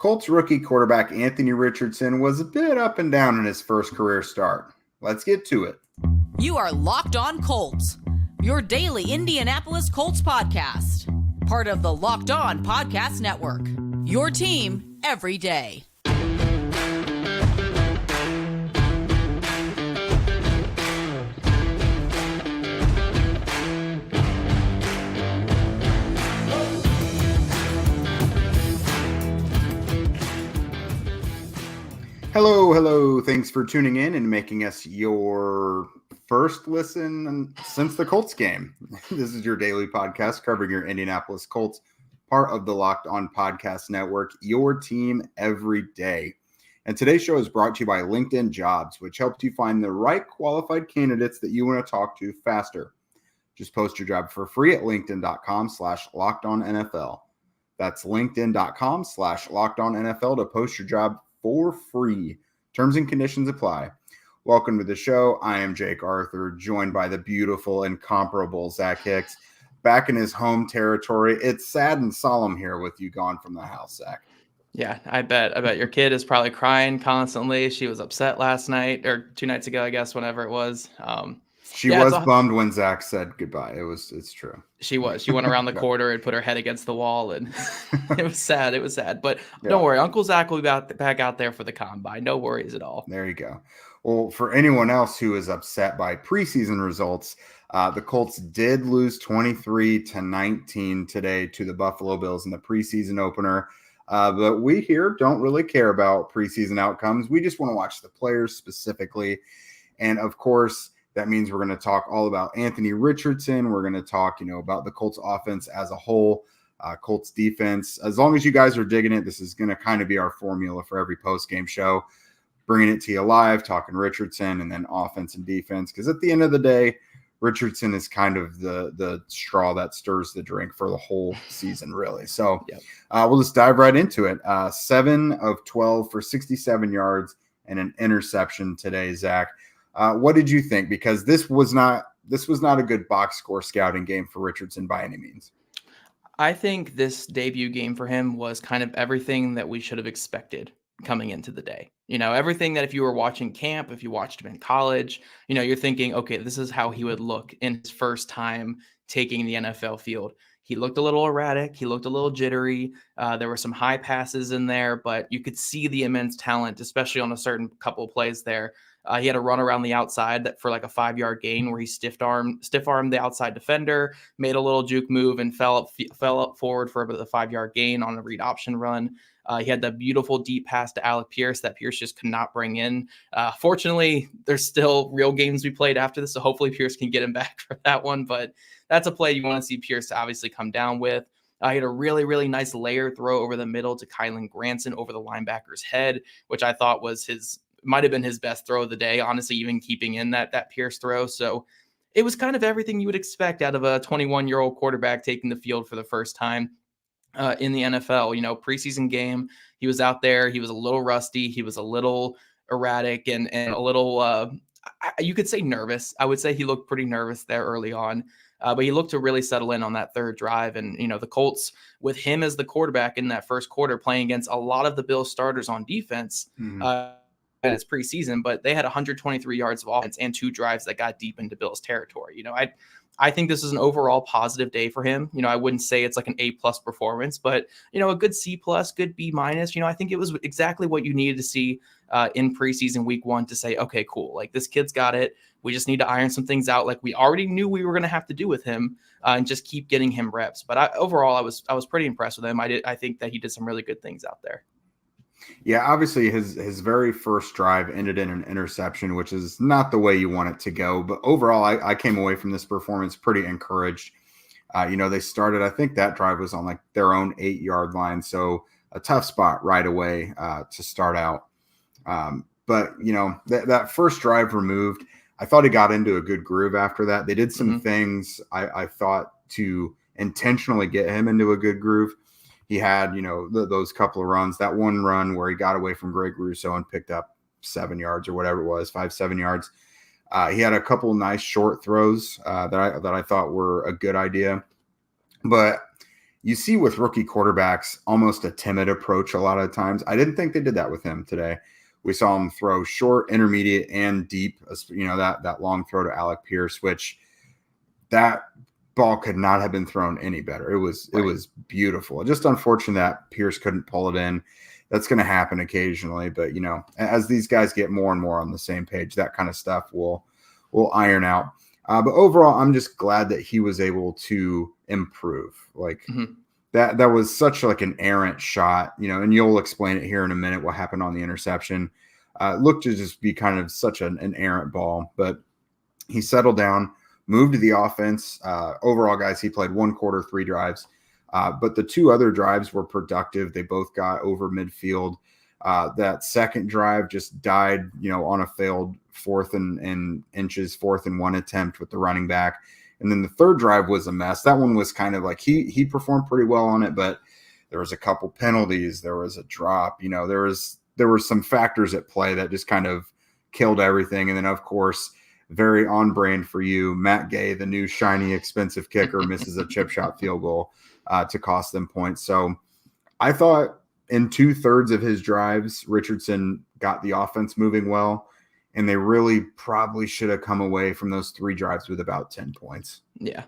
Colts rookie quarterback Anthony Richardson was a bit up and down in his first career start. Let's get to it. You are Locked On Colts, your daily Indianapolis Colts podcast. Part of the Locked On Podcast Network, your team every day. Hello. Thanks for tuning in and making us your first listen since the Colts game. This is your daily podcast covering your Indianapolis Colts, part of the Locked On Podcast Network, your team every day. And today's show is brought to you by LinkedIn Jobs, which helps you find the right qualified candidates that you want to talk to faster. Just post your job for free at linkedin.com/LockedOnNFL. That's linkedin.com/LockedOnNFL to post your job for free. Terms and conditions apply. Welcome to the show. I am Jake Arthur, joined by the beautiful, incomparable Zach Hicks, back in his home territory. It's sad and solemn here with you gone from the house, Zach. Yeah, I bet your kid is probably crying constantly. She was upset last night or 2 nights ago, I guess, whenever it was. She was bummed when Zach said goodbye. It's true. She was. She went around the corner and put her head against the wall, and it was sad. But Don't worry, Uncle Zach will be back out there for the combine. No worries at all. There you go. Well, for anyone else who is upset by preseason results, the Colts did lose 23-19 today to the Buffalo Bills in the preseason opener. But we here don't really care about preseason outcomes. We just want to watch the players specifically. And of course, that means we're going to talk all about Anthony Richardson. We're going to talk, about the Colts offense as a whole, Colts defense. As long as you guys are digging it, this is going to kind of be our formula for every post-game show, bringing it to you live, talking Richardson, and then offense and defense. Because at the end of the day, Richardson is kind of the straw that stirs the drink for the whole season, really. So we'll just dive right into it. 7 of 12 for 67 yards and an interception today, Zach. What did you think? Because this was not a good box score scouting game for Richardson by any means. I think this debut game for him was kind of everything that we should have expected coming into the day. Everything that if you were watching camp, if you watched him in college, you're thinking, okay, this is how he would look in his first time taking the NFL field. He looked a little erratic. He looked a little jittery. There were some high passes in there, but you could see the immense talent, especially on a certain couple of plays there. He had a run around the outside for like a 5-yard gain where he stiff-armed the outside defender, made a little juke move, and fell up forward for the 5-yard gain on a read option run. He had that beautiful deep pass to Alec that Pierce just could not bring in. Fortunately, there's still real games we played after this, so hopefully Pierce can get him back for that one. But that's a play you want to see Pierce obviously come down with. He had a really, really nice layer throw over the middle to Kylen Granson over the linebacker's head, which I thought was might have been his best throw of the day, honestly, even keeping in that Pierce throw. So it was kind of everything you would expect out of a 21-year-old quarterback taking the field for the first time in the NFL. Preseason game, he was out there. He was a little rusty. He was a little erratic and a little, you could say nervous. I would say he looked pretty nervous there early on. But he looked to really settle in on that third drive. And, the Colts, with him as the quarterback in that first quarter, playing against a lot of the Bills starters on defense, and it's preseason, but they had 123 yards of offense and 2 drives that got deep into Bills territory. I think this is an overall positive day for him. I wouldn't say it's like an A+ performance, but a good C+, good B-. I think it was exactly what you needed to see in preseason week 1 to say, okay, cool. Like, this kid's got it. We just need to iron some things out, like we already knew we were going to have to do with him, and just keep getting him reps. But overall, I was pretty impressed with him. I think that he did some really good things out there. Yeah, obviously his very first drive ended in an interception, which is not the way you want it to go. But overall, I came away from this performance pretty encouraged. They started, I think that drive was on like their own 8-yard line. So a tough spot right away to start out. But that first drive removed, I thought he got into a good groove after that. They did some things I thought to intentionally get him into a good groove. He had, those couple of runs, that one run where he got away from Greg Rousseau and picked up 7 yards or whatever it was, 5-7 yards. He had a couple of nice short throws that I thought were a good idea. But, you see with rookie quarterbacks almost a timid approach a lot of times. I didn't think they did that with him today. We saw him throw short, intermediate, and deep, that long throw to Alec Pierce, which that ball could not have been thrown any better. It was beautiful. Just unfortunate that Pierce couldn't pull it in. That's going to happen occasionally, but as these guys get more and more on the same page, that kind of stuff will iron out. But overall, I'm just glad that he was able to improve. That was such like an errant shot, and you'll explain it here in a minute what happened on the interception. Looked to just be kind of such an errant ball, but he settled down, moved to the offense. Overall, guys, he played 1 quarter, 3 drives, but the 2 other drives were productive. They both got over midfield. That second drive just died, on a failed 4th and inches, 4th and 1 attempt with the running back. And then the third drive was a mess. That one was kind of like he performed pretty well on it, but there was a couple penalties. There was a drop. There were some factors at play that just kind of killed everything. And then, of course, very on brand for you, Matt Gay, the new shiny, expensive kicker, misses a chip shot field goal to cost them points. So I thought in 2/3 of his drives, Richardson got the offense moving well. And they really probably should have come away from those 3 drives with about 10 points. Yeah,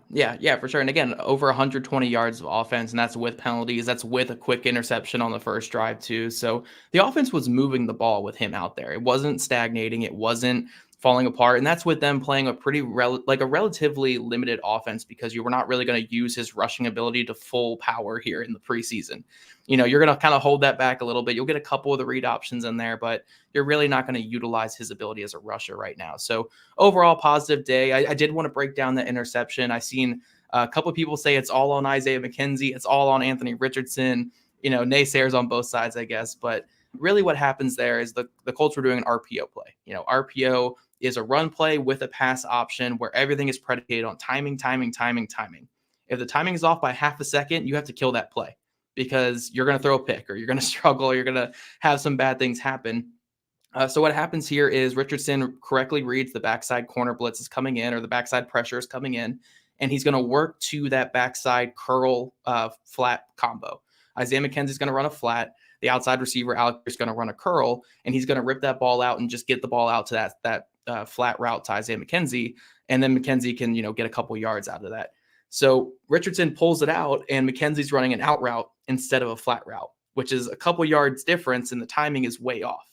for sure. And again, over 120 yards of offense, and that's with penalties. That's with a quick interception on the first drive too. So the offense was moving the ball with him out there. It wasn't stagnating. It wasn't falling apart. And that's with them playing a relatively limited offense, because you were not really going to use his rushing ability to full power here in the preseason. You're going to kind of hold that back a little bit. You'll get a couple of the read options in there, but you're really not going to utilize his ability as a rusher right now. So overall, positive day. I did want to break down the interception. I've seen a couple of people say it's all on Isaiah McKenzie. It's all on Anthony Richardson, naysayers on both sides, I guess. But really what happens there is the Colts were doing an RPO play. RPO is a run play with a pass option where everything is predicated on timing. If the timing is off by half a second, you have to kill that play, because you're going to throw a pick, or you're going to struggle, or you're going to have some bad things happen. So what happens here is Richardson correctly reads the backside corner blitz is coming in, or the backside pressure is coming in, and he's going to work to that backside curl flat combo. Isaiah McKenzie's going to run a flat. The outside receiver, Alec, is going to run a curl, and he's going to rip that ball out and just get the ball out to that flat route to Isaiah McKenzie, and then McKenzie can get a couple yards out of that. So Richardson pulls it out, and McKenzie's running an out route instead of a flat route, which is a couple yards difference, and the timing is way off.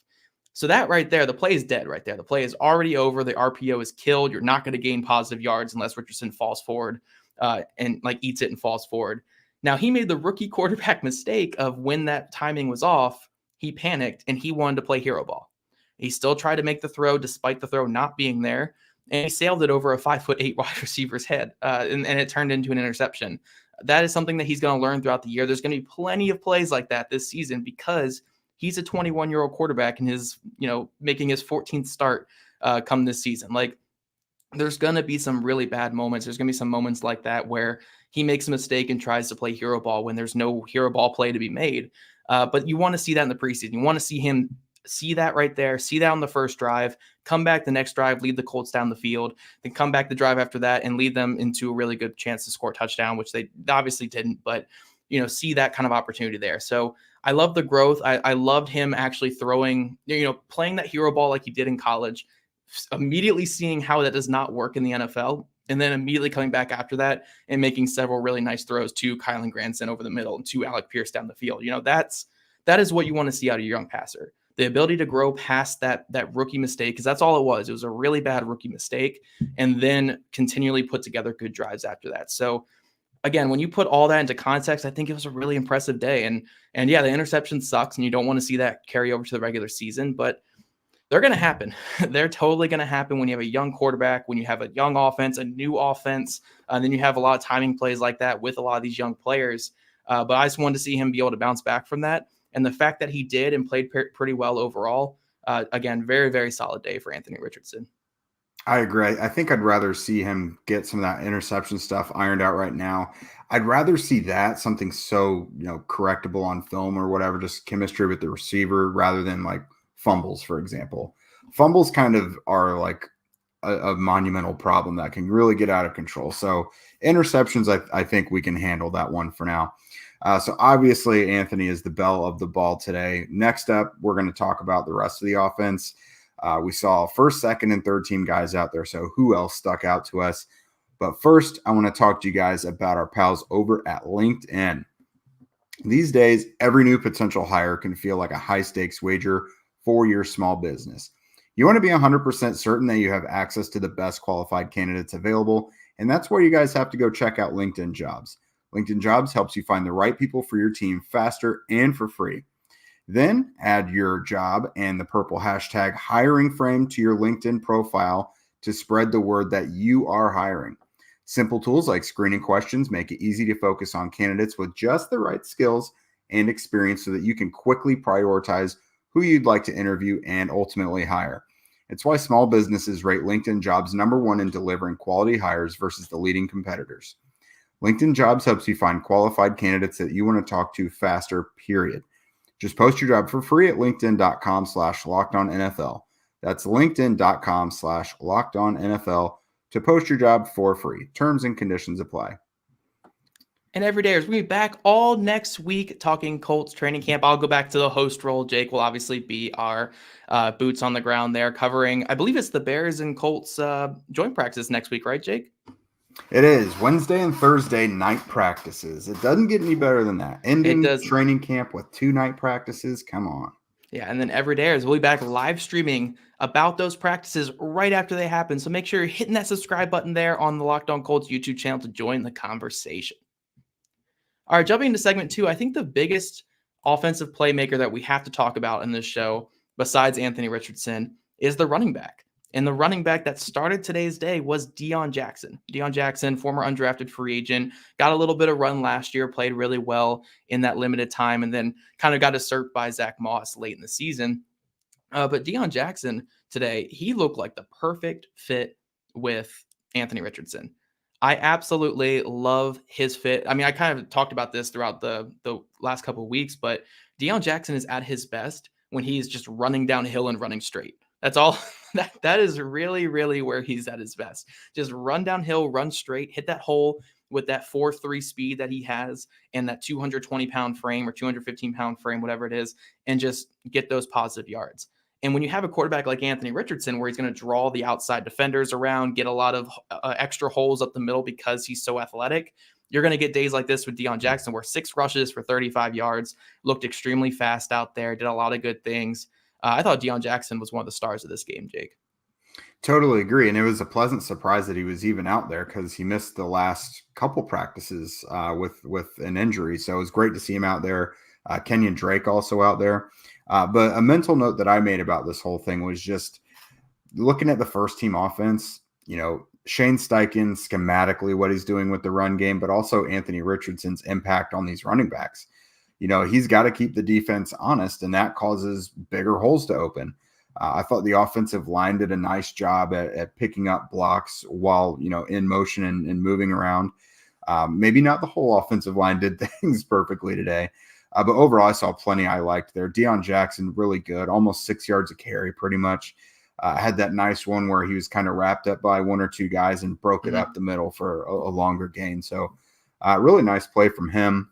So that right there, the play is dead right there. The play is already over. The RPO is killed. You're not going to gain positive yards unless Richardson falls forward and eats it and falls forward. Now, he made the rookie quarterback mistake of when that timing was off, he panicked and he wanted to play hero ball. He still tried to make the throw despite the throw not being there, and he sailed it over a 5'8" wide receiver's head, and it turned into an interception. That is something that he's going to learn throughout the year. There's going to be plenty of plays like that this season, because he's a 21-year-old quarterback and making his 14th start come this season. There's going to be some really bad moments. There's going to be some moments like that where he makes a mistake and tries to play hero ball when there's no hero ball play to be made. But you want to see that in the preseason. You want to see him see that right there, see that on the first drive, come back the next drive, lead the Colts down the field, then come back the drive after that and lead them into a really good chance to score a touchdown, which they obviously didn't, but see that kind of opportunity there. So I love the growth. I loved him actually throwing, playing that hero ball like he did in college, immediately seeing how that does not work in the NFL, and then immediately coming back after that and making several really nice throws to Kylen Granson over the middle and to Alec Pierce down the field. That is what you want to see out of your young passer. The ability to grow past that rookie mistake, because that's all it was. It was a really bad rookie mistake, and then continually put together good drives after that. So again, when you put all that into context, I think it was a really impressive day. And yeah, the interception sucks, and you don't want to see that carry over to the regular season, but they're going to happen. They're totally going to happen when you have a young quarterback, when you have a young offense, a new offense, and then you have a lot of timing plays like that with a lot of these young players. But I just wanted to see him be able to bounce back from that. And the fact that he did and played pretty well overall, again, very, very solid day for Anthony Richardson. I agree. I think I'd rather see him get some of that interception stuff ironed out right now. I'd rather see that, something so, correctable on film or whatever, just chemistry with the receiver, rather than like fumbles, for example. Fumbles kind of are like a monumental problem that can really get out of control. So interceptions, I think we can handle that one for now. So obviously Anthony is the belle of the ball today. Next up, we're going to talk about the rest of the offense. We saw first, second, and third team guys out there. So who else stuck out to us? But first, I want to talk to you guys about our pals over at LinkedIn. These days, every new potential hire can feel like a high-stakes wager for your small business. You want to be 100% certain that you have access to the best qualified candidates available, and that's where you guys have to go check out LinkedIn Jobs. LinkedIn Jobs helps you find the right people for your team faster and for free. Then add your job and the purple hashtag hiring frame to your LinkedIn profile to spread the word that you are hiring. Simple tools like screening questions make it easy to focus on candidates with just the right skills and experience so that you can quickly prioritize who you'd like to interview and ultimately hire. It's why small businesses rate LinkedIn Jobs #1 in delivering quality hires versus the leading competitors. LinkedIn Jobs helps you find qualified candidates that you want to talk to faster, period. Just post your job for free at linkedin.com/lockedonnfl. That's linkedin.com/lockedonnfl to post your job for free. Terms and conditions apply. And Everydayers, we'll be back all next week talking Colts training camp. I'll go back to the host role. Jake will obviously be our boots on the ground there covering, I believe it's the Bears and Colts joint practice next week, right, Jake? It is Wednesday and Thursday night practices. It doesn't get any better than that. Ending training camp with 2 night practices. Come on. Yeah, and then Everydayers, we'll be back live streaming about those practices right after they happen. So make sure you're hitting that subscribe button there on the Locked On Colts YouTube channel to join the conversation. All right, jumping into segment 2, I think the biggest offensive playmaker that we have to talk about in this show, besides Anthony Richardson, is the running back. And the running back that started today's day was Deon Jackson. Deon Jackson, former undrafted free agent, got a little bit of run last year, played really well in that limited time, and then kind of got usurped by Zach Moss late in the season. But Deon Jackson today, he looked like the perfect fit with Anthony Richardson. I absolutely love his fit. I mean, I kind of talked about this throughout the last couple of weeks, but Deon Jackson is at his best when he's just running downhill and running straight. That's all. That is really, really where he's at his best. Just run downhill, run straight, hit that hole with that 4.3 speed that he has and that 220-pound frame or 215-pound frame, whatever it is, and just get those positive yards. And when you have a quarterback like Anthony Richardson, where he's going to draw the outside defenders around, get a lot of extra holes up the middle because he's so athletic, you're going to get days like this with Deon Jackson, where 6 rushes for 35 yards, looked extremely fast out there, did a lot of good things. I thought Deon Jackson was one of the stars of this game, Jake. Totally agree. And it was a pleasant surprise that he was even out there because he missed the last couple practices with an injury. So it was great to see him out there. Kenyon Drake also out there. But a mental note that I made about this whole thing was just looking at the first team offense, Shane Steichen schematically what he's doing with the run game, but also Anthony Richardson's impact on these running backs. He's got to keep the defense honest, and that causes bigger holes to open. I thought the offensive line did a nice job at picking up blocks while, in motion and moving around. Maybe not the whole offensive line did things perfectly today. But overall, I saw plenty I liked there. Deon Jackson, really good, almost 6 yards a carry pretty much. Had that nice one where he was kind of wrapped up by 1 or 2 guys and broke it up the middle for a longer gain. So really nice play from him.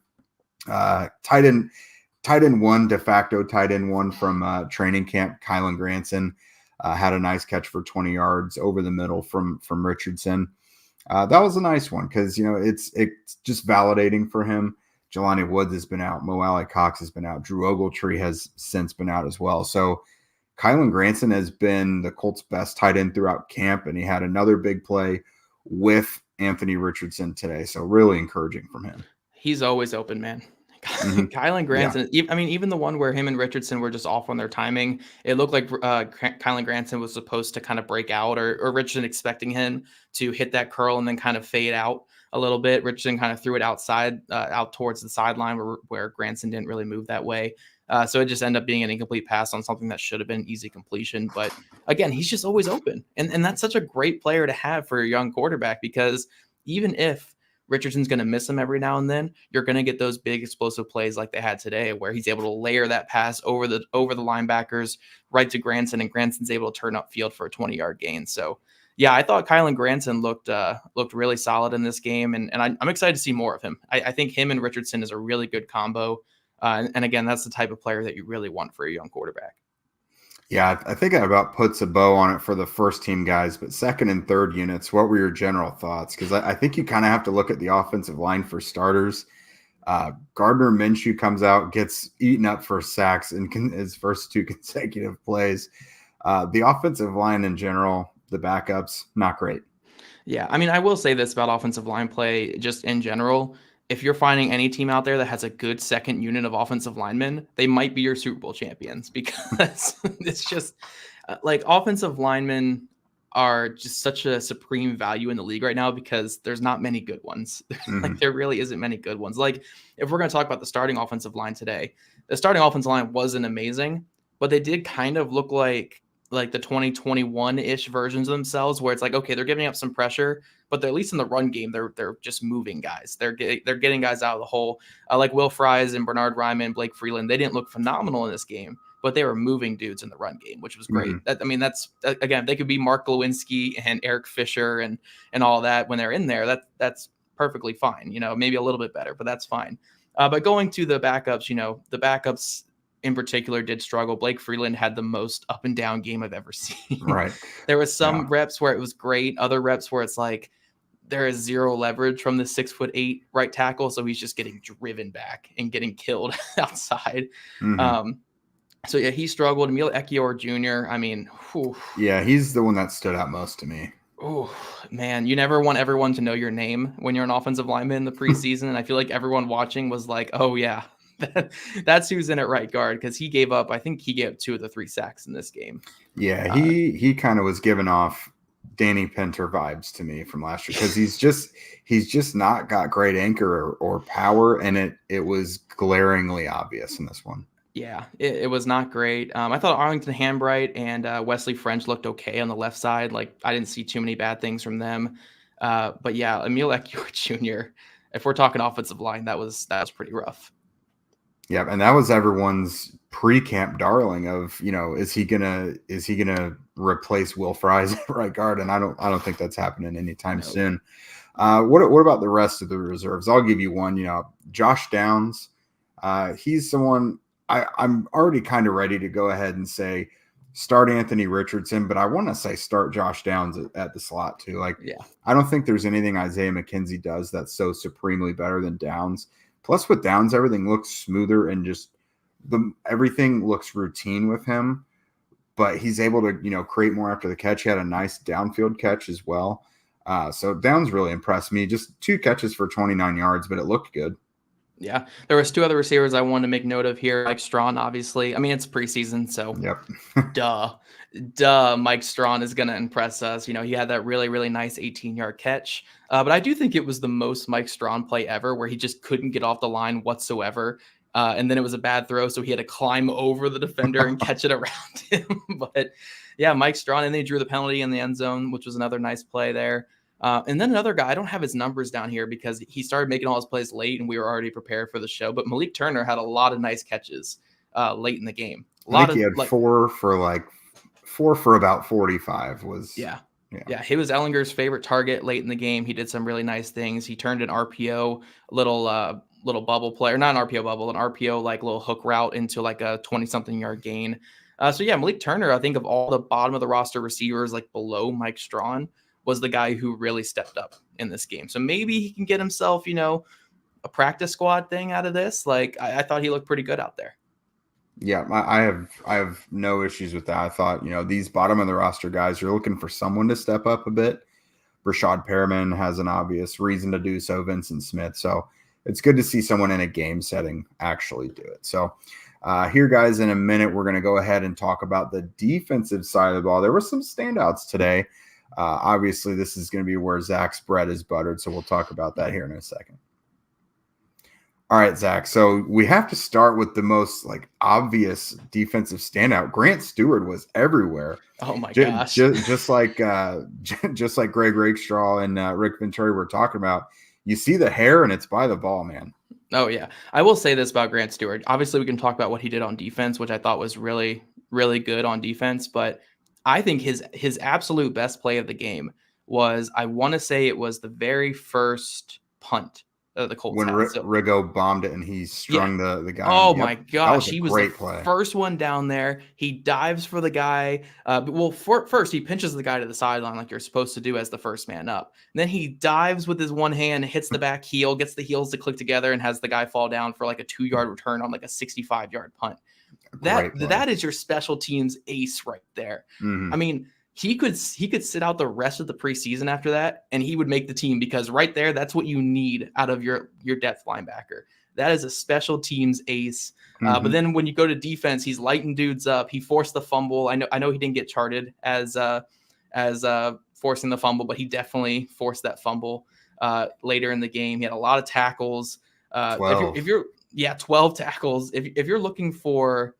Tight end 1, de facto tight end 1 from training camp, Kylen Granson, had a nice catch for 20 yards over the middle from Richardson. That was a nice one because, it's just validating for him. Jelani Woods has been out. Mo Alley Cox has been out. Drew Ogletree has since been out as well. So Kylen Granson has been the Colts' best tight end throughout camp, and he had another big play with Anthony Richardson today. So really encouraging from him. He's always open, man. Kylen Granson, even the one where him and Richardson were just off on their timing, it looked like Kylen Granson was supposed to kind of break out or Richardson expecting him to hit that curl and then kind of fade out a little bit. Richardson kind of threw it out towards the sideline where Granson didn't really move that way. So it just ended up being an incomplete pass on something that should have been an easy completion. But again, he's just always open. And that's such a great player to have for a young quarterback, because even if Richardson's going to miss him every now and then, you're going to get those big explosive plays like they had today, where he's able to layer that pass over the linebackers right to Granson, and Granson's able to turn upfield for a 20-yard gain. So Yeah, I thought Kylen Granson looked really solid in this game, and I'm excited to see more of him. I think him and Richardson is a really good combo. And again, that's the type of player that you really want for a young quarterback. Yeah, I think that about puts a bow on it for the first team guys, but second and third units, what were your general thoughts? Because I think you kind of have to look at the offensive line for starters. Gardner Minshew comes out, gets eaten up for sacks in his first 2 consecutive plays. The offensive line in general, the backups, not great. Yeah, I mean, I will say this about offensive line play just in general. If you're finding any team out there that has a good second unit of offensive linemen, they might be your Super Bowl champions because it's just like offensive linemen are just such a supreme value in the league right now because there's not many good ones. Like there really isn't many good ones. Like if we're going to talk about the starting offensive line today, the starting offensive line wasn't amazing, but they did kind of look like the 2021-ish versions of themselves where it's like, okay, they're giving up some pressure, but they're at least in the run game, they're just moving guys. They're getting guys out of the hole. Like Will Fries and Bernard Ryman, Blake Freeland, they didn't look phenomenal in this game, but they were moving dudes in the run game, which was great. That's again, they could be Mark Glowinski and Eric Fisher and all that when they're in there. That's perfectly fine. Maybe a little bit better, but that's fine. But going to the backups, the backups in particular did struggle. Blake Freeland had the most up and down game I've ever seen. Right. There was some reps where it was great, other reps where it's like there is zero leverage from the 6'8" right tackle, so he's just getting driven back and getting killed outside. So yeah, he struggled. Emil Ekiyor Jr. I mean, yeah, he's the one that stood out most to me. Oh man, you never want everyone to know your name when you're an offensive lineman in the preseason, and I feel like everyone watching was like, "Oh yeah, that's who's in at right guard," because he gave up. I think he gave 2 of the 3 sacks in this game. Yeah, he kind of was giving off Danny Pinter vibes to me from last year because he's just not got great anchor or power, and it was glaringly obvious in this one. Yeah, it was not great. I thought Arlington Hambright and Wesley French looked okay on the left side. Like I didn't see too many bad things from them. But yeah, Emil Ekiyor Jr. If we're talking offensive line, that was pretty rough. Yeah, and that was everyone's pre-camp darling of, is he gonna replace Will Fries at right guard? And I don't think that's happening anytime soon. What about the rest of the reserves? I'll give you one. Josh Downs. He's someone I'm already kind of ready to go ahead and say start Anthony Richardson, but I want to say start Josh Downs at the slot too. I don't think there's anything Isaiah McKenzie does that's so supremely better than Downs. Plus, with Downs, everything looks smoother and just everything looks routine with him. But he's able to, create more after the catch. He had a nice downfield catch as well. So Downs really impressed me. Just 2 catches for 29 yards, but it looked good. Yeah, there was 2 other receivers I wanted to make note of here. Mike Strawn, obviously. I mean, it's preseason, so duh. Mike Strawn is going to impress us. He had that really, really nice 18-yard catch. But I do think it was the most Mike Strawn play ever where he just couldn't get off the line whatsoever. And then it was a bad throw, so he had to climb over the defender and catch it around him. But yeah, Mike Strawn, and they drew the penalty in the end zone, which was another nice play there. And then another guy, I don't have his numbers down here because he started making all his plays late and we were already prepared for the show. But Malik Turner had a lot of nice catches late in the game. I think he had 4 for about 45 was. Yeah. He was Ellinger's favorite target late in the game. He did some really nice things. He turned an RPO, little bubble play, or not an RPO bubble, an RPO like little hook route into like a 20-something yard gain. So yeah, Malik Turner, I think of all the bottom of the roster receivers, like below Mike Strawn, was the guy who really stepped up in this game. So maybe he can get himself, a practice squad thing out of this. Like I thought he looked pretty good out there. Yeah, I have no issues with that. I thought, these bottom of the roster guys, you're looking for someone to step up a bit. Rashad Perriman has an obvious reason to do so, Vincent Smith. So it's good to see someone in a game setting actually do it. So here, guys, in a minute, we're going to go ahead and talk about the defensive side of the ball. There were some standouts today. Obviously, this is going to be where Zach's bread is buttered, so we'll talk about that here in a second. All right, Zach. So we have to start with the most obvious defensive standout. Grant Stewart was everywhere. Oh my gosh! Just like Greg Rakestraw and Rick Venturi were talking about. You see the hair, and it's by the ball, man. Oh yeah, I will say this about Grant Stewart. Obviously, we can talk about what he did on defense, which I thought was really, really good on defense, but I think his absolute best play of the game was, I want to say it was the very first punt the Colts When had. So Rigo bombed it and he yeah. strung the guy. Oh Yep, my that was gosh, a he was the great play. first one down there. He dives for the guy. First he pinches the guy to the sideline like you're supposed to do as the first man up. And then he dives with his one hand, hits the back heel, gets the heels to click together, and has the guy fall down for like a 2-yard return on like a 65-yard punt. That is your special teams ace right there. Mm-hmm. I mean, he could sit out the rest of the preseason after that, and he would make the team, because right there, that's what you need out of your depth linebacker. That is a special teams ace. Mm-hmm. But then when you go to defense, he's lighting dudes up. He forced the fumble. I know he didn't get charted as forcing the fumble, but he definitely forced that fumble later in the game. He had a lot of tackles. 12. If you're 12 tackles. If you're looking for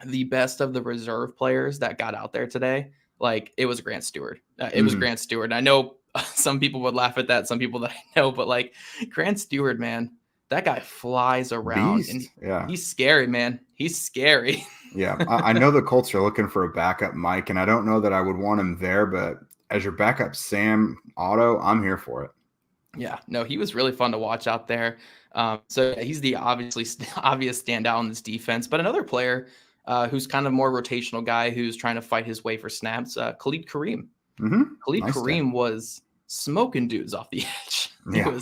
the best of the reserve players that got out there today, like, it was Grant Stewart. It was Grant Stewart. And I know some people would laugh at that, some people that I know, but like, Grant Stewart, man, that guy flies around. Beast. And Yeah, he's scary, man. He's scary. Yeah, I know the Colts are looking for a backup Mike, and I don't know that I would want him there, but as your backup Sam Otto, I'm here for it. Yeah, no, he was really fun to watch out there. So he's the obvious standout on this defense. But another player who's kind of more rotational guy who's trying to fight his way for snaps, Khalid Kareem. Khalid Nice Kareem day. was smoking dudes off the edge. Yeah.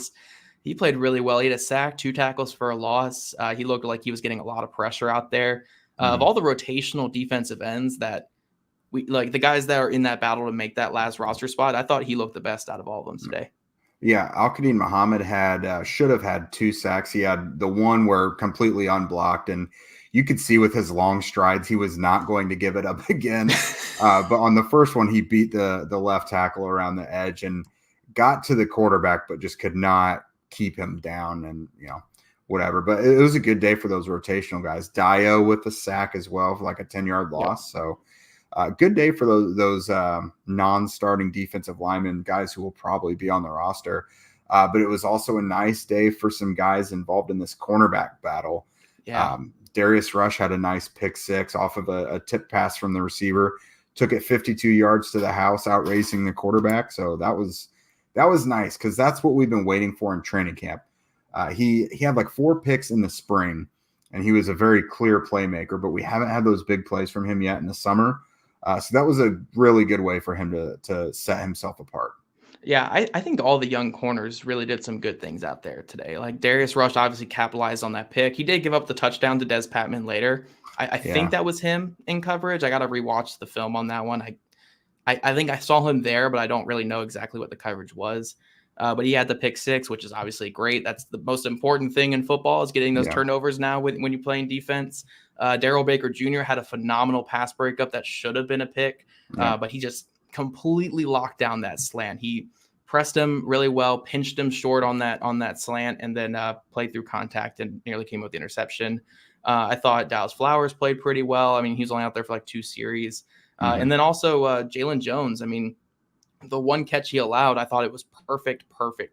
He played really well. He had a sack, 2 tackles for a loss. He looked like he was getting a lot of pressure out there. Of all the rotational defensive ends that we like, the guys that are in that battle to make that last roster spot, I thought he looked the best out of all of them today. Yeah, Al-Qadim Muhammad should have had 2 sacks. He had the one where completely unblocked, and you could see with his long strides he was not going to give it up again. But on the first one, he beat the left tackle around the edge and got to the quarterback, but just could not keep him down, and whatever. But it was a good day for those rotational guys. Dio with the sack as well for like a 10-yard loss. Yep. So good day for those non-starting defensive linemen, guys who will probably be on the roster. But it was also a nice day for some guys involved in this cornerback battle. Yeah. Darius Rush had a nice pick 6 off of a tip pass from the receiver, took it 52 yards to the house, outracing the quarterback. So that was nice, because that's what we've been waiting for in training camp. He had like 4 picks in the spring, and he was a very clear playmaker, but we haven't had those big plays from him yet in the summer. So that was a really good way for him to set himself apart. Yeah, I think all the young corners really did some good things out there today. Like, Darius Rush obviously capitalized on that pick. He did give up the touchdown to Des Patman later. I think that was him in coverage. I got to rewatch the film on that one. I think I saw him there, but I don't really know exactly what the coverage was. But he had the pick 6, which is obviously great. That's the most important thing in football, is getting those turnovers now when you're playing defense. Darrell Baker Jr. had a phenomenal pass breakup that should have been a pick, but he just completely locked down that slant. He pressed him really well, pinched him short on that slant, and then played through contact and nearly came with the interception. I thought Dallas Flowers played pretty well. I mean, he was only out there for like 2 series. And then also Jalen Jones. I mean, the one catch he allowed, I thought it was perfect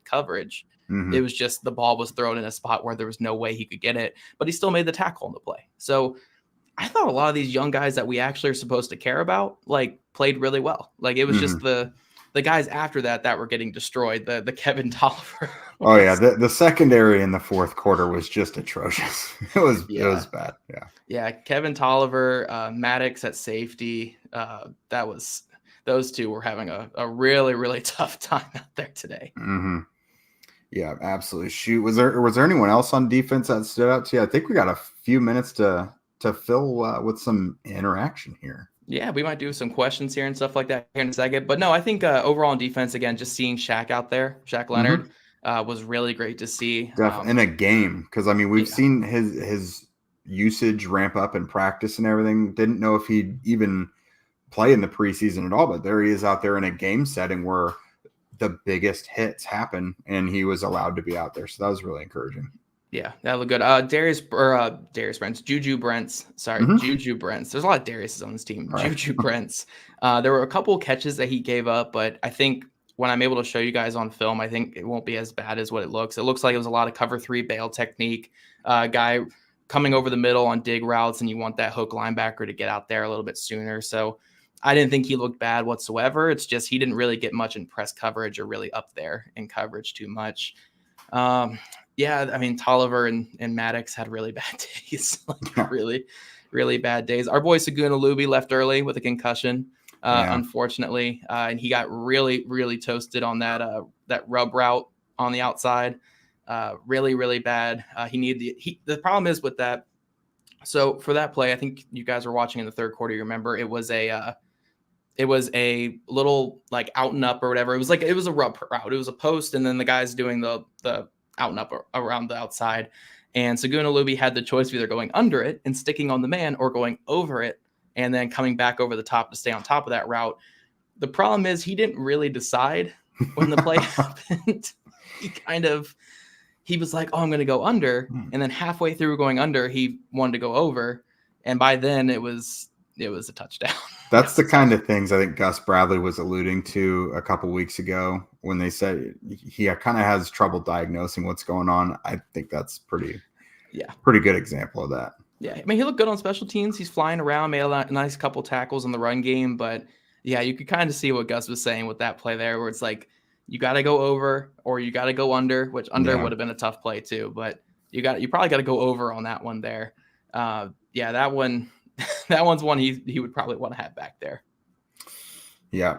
coverage. It was just the ball was thrown in a spot where there was no way he could get it, but he still made the tackle on the play. So I thought a lot of these young guys that we actually are supposed to care about, like, played really well. Like, it was just the guys after that were getting destroyed. The Kevin Tolliver. Oh yeah, the secondary in the fourth quarter was just atrocious. It was bad. Yeah, Kevin Tolliver, Maddox at safety. Those two were having a really, really tough time out there today. Yeah, absolutely. Shoot, was there anyone else on defense that stood out to you? I think we got a few minutes to fill with some interaction here. Yeah, we might do some questions here and stuff like that here in a second. But no, I think overall on defense, again, just seeing Shaq out there, Shaq Leonard, was really great to see. Definitely in a game, because I mean, we've seen his usage ramp up in practice and everything. Didn't know if he'd even play in the preseason at all, but there he is out there in a game setting where the biggest hits happen, and he was allowed to be out there. So that was really encouraging. Yeah, that looked good. Juju Brents. Sorry, Juju Brents. There's a lot of Darius's on this team. Right. Juju Brents. There were a couple of catches that he gave up, but I think when I'm able to show you guys on film, I think it won't be as bad as what it looks. It looks like it was a lot of cover 3 bail technique. Guy coming over the middle on dig routes, and you want that hook linebacker to get out there a little bit sooner. So I didn't think he looked bad whatsoever. It's just he didn't really get much in press coverage or really up there in coverage too much. Yeah, I mean, Tolliver and Maddox had really bad days, like really, really bad days. Our boy Saguna Luby left early with a concussion, unfortunately, and he got really, really toasted on that rub route on the outside. Really, really bad. The problem is with that. So for that play, I think you guys were watching in the third quarter. You remember it was a little like out and up or whatever. It was a rub route. It was a post, and then the guy's doing the out and up around the outside. And Saguna Luby had the choice of either going under it and sticking on the man or going over it and then coming back over the top to stay on top of that route. The problem is he didn't really decide when the play happened. He was like, oh, I'm going to go under. And then halfway through going under, he wanted to go over. And by then it was a touchdown. That's the kind of things I think Gus Bradley was alluding to a couple weeks ago when they said he kind of has trouble diagnosing what's going on. I think that's pretty good example of that. Yeah, I mean, he looked good on special teams. He's flying around, made a nice couple tackles in the run game. But, yeah, you could kind of see what Gus was saying with that play there, where it's like you got to go over or you got to go under, which under would have been a tough play too. But you probably got to go over on that one there. That one. That one's one he would probably want to have back there. Yeah.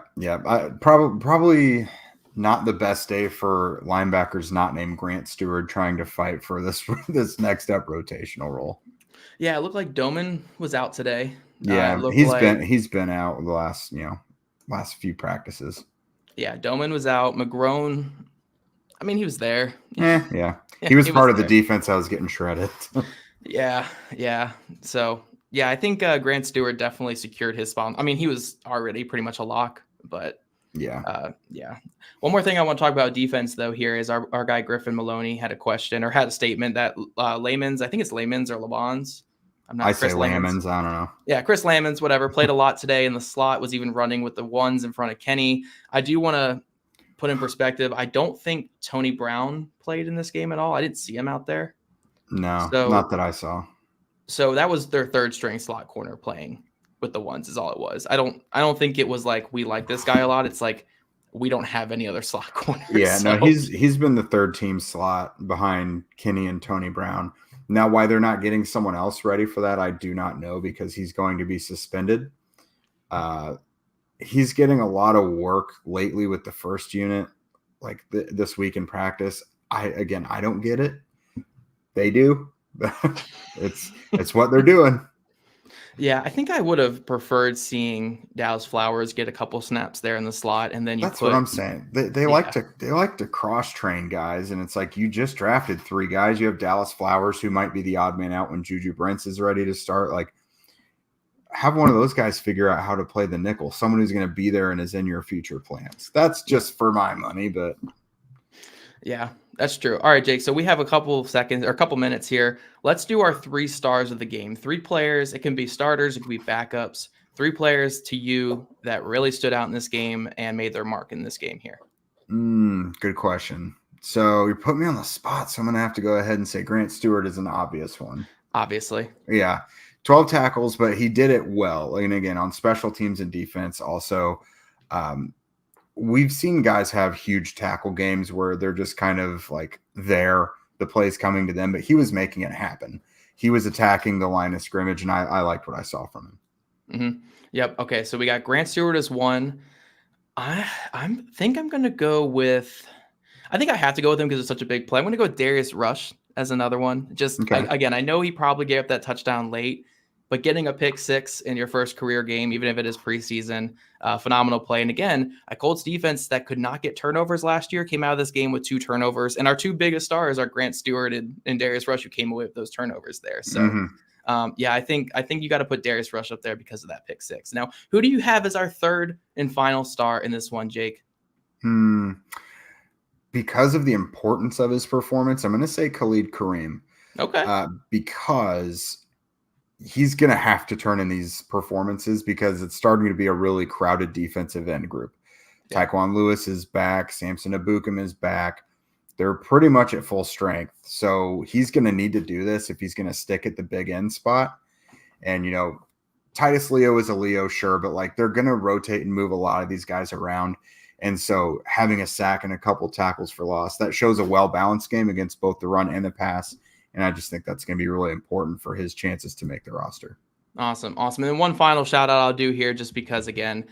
Probably not the best day for linebackers not named Grant Stewart trying to fight for this next up rotational role. Yeah, it looked like Doman was out today. Yeah, he's been out the last few practices. Yeah, Doman was out. McGrone, I mean, he was there. Yeah. He was part of the defense that was getting shredded. Yeah. So. Yeah, I think Grant Stewart definitely secured his spot. I mean, he was already pretty much a lock, but yeah. One more thing I want to talk about defense, though, here is our guy Griffin Maloney had a question or had a statement that Lamons, I think it's Lamons or Lamons. I say Lamons, I don't know. Yeah, Chris Lamons, whatever, played a lot today in the slot, was even running with the ones in front of Kenny. I do want to put in perspective, I don't think Tony Brown played in this game at all. I didn't see him out there. No, not that I saw. So that was their third string slot corner playing with the ones is all it was. I don't think it was like we like this guy a lot. It's like we don't have any other slot corners. Yeah, so. No, he's been the third team slot behind Kenny and Tony Brown. Now, why they're not getting someone else ready for that, I do not know because he's going to be suspended. He's getting a lot of work lately with the first unit, like this week in practice. I don't get it. They do. It's what they're doing. Yeah, I think I would have preferred seeing Dallas Flowers get a couple snaps there in the slot, and then what I'm saying. They like to cross train guys, and it's like you just drafted 3 guys. You have Dallas Flowers, who might be the odd man out when Juju Brents is ready to start. Like, have one of those guys figure out how to play the nickel. Someone who's going to be there and is in your future plans. That's just for my money, but yeah. That's true. All right, Jake. So we have a couple seconds or a couple minutes here. Let's do our 3 stars of the game. 3 players. It can be starters. It can be backups. 3 players to you that really stood out in this game and made their mark in this game here. Good question. So you put me on the spot. So I'm going to have to go ahead and say Grant Stewart is an obvious one. Obviously. Yeah. 12 tackles, but he did it well. And again, on special teams and defense also, we've seen guys have huge tackle games where they're just kind of like there, the play's coming to them, but he was making it happen. He was attacking the line of scrimmage, and I liked what I saw from him. Mm-hmm. Yep. Okay, so we got Grant Stewart as one. I think I'm going to go with – I think I have to go with him because it's such a big play. I'm going to go with Darius Rush as another one. Just, again, I know he probably gave up that touchdown late, but getting a pick 6 in your first career game, even if it is preseason, phenomenal play. And again, a Colts defense that could not get turnovers last year came out of this game with 2 turnovers. And our 2 biggest stars are Grant Stewart and Darius Rush, who came away with those turnovers there. So, I think you got to put Darius Rush up there because of that pick 6. Now, who do you have as our third and final star in this one, Jake? Because of the importance of his performance, I'm going to say Khalid Kareem. Okay. Because he's going to have to turn in these performances because it's starting to be a really crowded defensive end group. Yeah. Tyquan Lewis is back. Samson Ebukam is back. They're pretty much at full strength. So he's going to need to do this if he's going to stick at the big end spot. And, Titus Leo is a Leo, sure, but like they're going to rotate and move a lot of these guys around. And so having a sack and a couple tackles for loss, that shows a well-balanced game against both the run and the pass. And I just think that's going to be really important for his chances to make the roster. Awesome. And then one final shout out I'll do here, just because, again,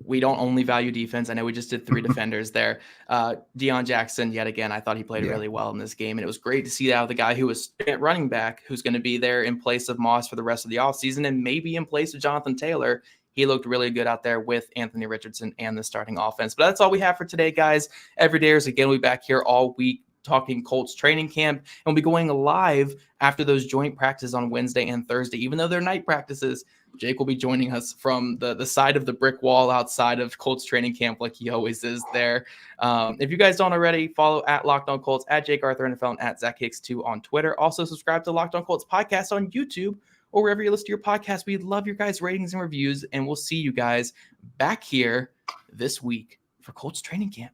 we don't only value defense. I know we just did 3 defenders there. Deion Jackson, yet again, I thought he played really well in this game. And it was great to see that with the guy who was at running back, who's going to be there in place of Moss for the rest of the offseason and maybe in place of Jonathan Taylor. He looked really good out there with Anthony Richardson and the starting offense. But that's all we have for today, guys. Everydayers, again, we'll be back here all week talking Colts training camp, and we'll be going live after those joint practices on Wednesday and Thursday. Even though they're night practices, Jake will be joining us from the side of the brick wall outside of Colts training camp, like he always is there. If you guys don't already, follow at Locked On Colts, at Jake Arthur NFL, and at Zach Hicks2 on Twitter. Also subscribe to Locked On Colts podcast on YouTube or wherever you listen to your podcast. We love your guys' ratings and reviews, and we'll see you guys back here this week for Colts training camp.